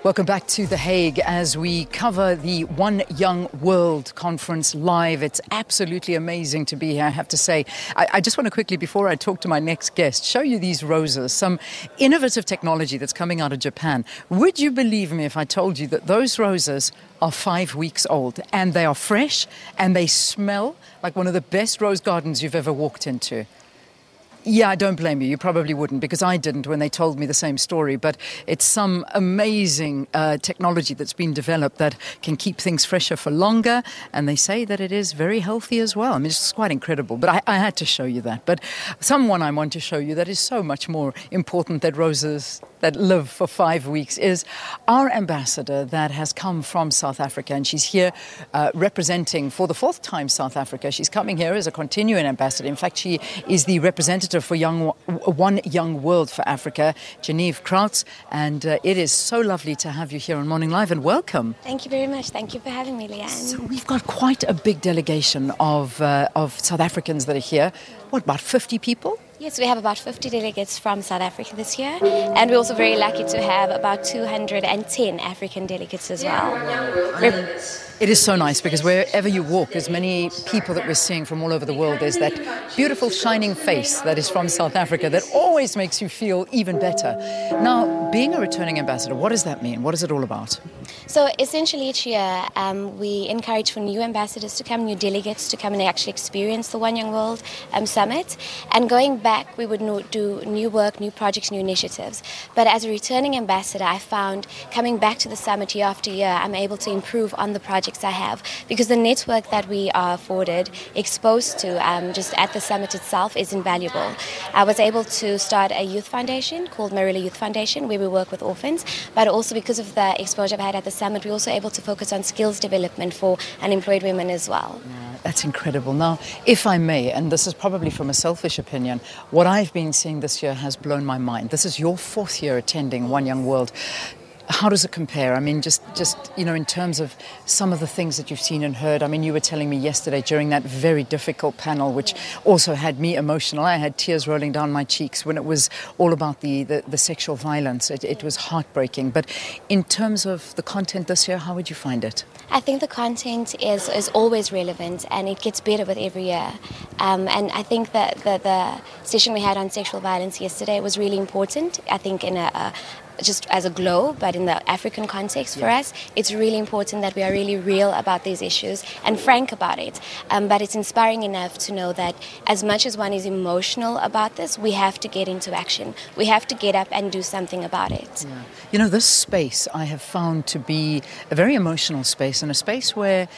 Welcome back to The Hague as we cover the One Young World Conference live. It's absolutely amazing to be here, I have to say. I just want to quickly, before I talk to my next guest, show you these roses, some innovative technology that's coming out of Japan. Would you believe me if I told you that those roses are 5 weeks old and they are fresh and they smell like one of the best rose gardens you've ever walked into? Yeah, I don't blame you. You probably wouldn't, because I didn't when they told me the same story. But it's some amazing technology that's been developed that can keep things fresher for longer. And they say that it is very healthy as well. I mean, it's quite incredible. But I had to show you that. But someone I want to show you that is so much more important than roses that live for 5 weeks is our ambassador that has come from South Africa. And she's here representing for the fourth time South Africa. She's coming here as a continuing ambassador. In fact, she is the representative for One Young World for Africa, Genevieve Krautz, and it is so lovely to have you here on Morning Live, and welcome. Thank you very much. Thank you for having me, Leanne. So we've got quite a big delegation of South Africans that are here. What, about 50 people? Yes, we have about 50 delegates from South Africa this year, and we're also very lucky to have about 210 African delegates as well. It is so nice because wherever you walk, as many people that we're seeing from all over the world, there's that beautiful shining face that is from South Africa that always makes you feel even better. Now, being a returning ambassador, what does that mean? What is it all about? So essentially each year we encourage for new ambassadors to come, new delegates to come and actually experience the One Young World Summit. And going back, we would do new work, new projects, new initiatives. But as a returning ambassador, I found coming back to the summit year after year, I'm able to improve on the projects I have, because the network that we are afforded, exposed to just at the summit itself is invaluable. I was able to start a youth foundation called Marilla Youth Foundation, where we work with orphans, but also because of the exposure I've had at the summit, we're also able to focus on skills development for unemployed women as well. Yeah, that's incredible. Now, if I may, and this is probably from a selfish opinion, what I've been seeing this year has blown my mind. This is your fourth year attending One Young World. How does it compare? I mean, just in terms of some of the things that you've seen and heard. I mean, you were telling me yesterday during that very difficult panel, which also had me emotional. I had tears rolling down my cheeks when it was all about the sexual violence. It was heartbreaking. But in terms of the content this year, how would you find it? I think the content is always relevant, and it gets better with every year. And I think that the session we had on sexual violence yesterday was really important. I think just as a globe, but in the African context for us, it's really important that we are really real about these issues and frank about it. But it's inspiring enough to know that as much as one is emotional about this, we have to get into action. We have to get up and do something about it. Yeah. You know, this space I have found to be a very emotional space, and a space where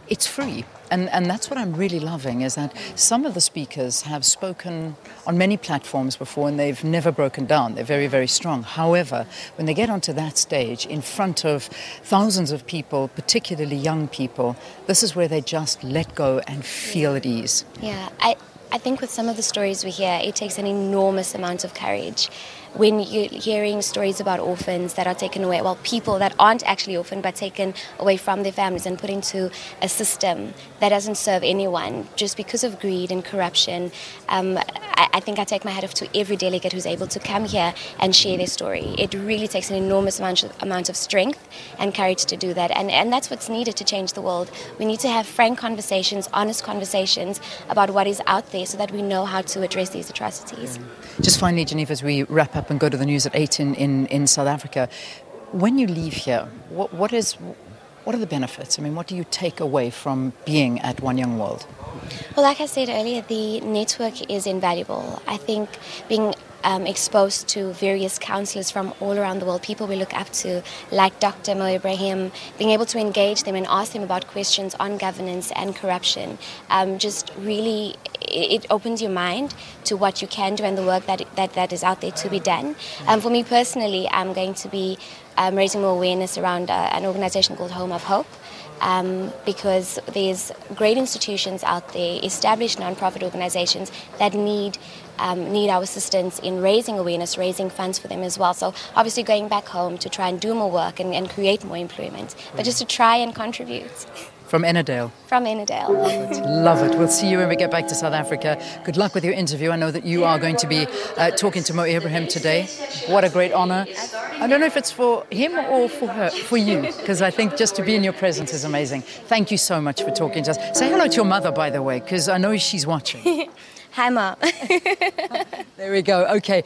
it's free. And that's what I'm really loving, is that some of the speakers have spoken on many platforms before and they've never broken down. They're very, very strong. However, when they get onto that stage in front of thousands of people, particularly young people, this is where they just let go and feel at ease. Yeah, I think with some of the stories we hear, it takes an enormous amount of courage. When you're hearing stories about orphans that are taken away, well, people that aren't actually orphaned but taken away from their families and put into a system that doesn't serve anyone just because of greed and corruption, I think I take my hat off to every delegate who's able to come here and share their story. It really takes an enormous amount of strength and courage to do that, and that's what's needed to change the world. We need to have frank conversations, honest conversations about what is out there so that we know how to address these atrocities. Just finally, Genevieve, as we wrap up and go to the news at 8 in South Africa, when you leave here, what are the benefits? I mean, what do you take away from being at One Young World? Well, like I said earlier, the network is invaluable. I think being exposed to various counsellors from all around the world, people we look up to, like Dr. Mo Ibrahim, being able to engage them and ask them about questions on governance and corruption, just really, it opens your mind to what you can do and the work that is out there to be done. For me personally, I'm going to be raising more awareness around an organisation called Home of Hope. Because there's great institutions out there, established non-profit organizations that need our assistance in raising awareness, raising funds for them as well. So obviously going back home to try and do more work and create more employment, but just to try and contribute. From Ennerdale. From Ennerdale. Love it. We'll see you when we get back to South Africa. Good luck with your interview. I know that you are going to be talking to Mo Ibrahim today. What a great honor. I don't know if it's for him or for her, for you, because I think just to be in your presence is amazing. Thank you so much for talking to us. Say hello to your mother, by the way, because I know she's watching. Hi, Ma. There we go. Okay.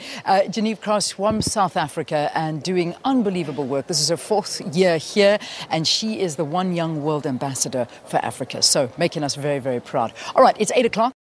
Genevieve Cross from South Africa and doing unbelievable work. This is her 4th year here, and she is the One Young World Ambassador for Africa. So making us very, very proud. All right, it's 8 o'clock.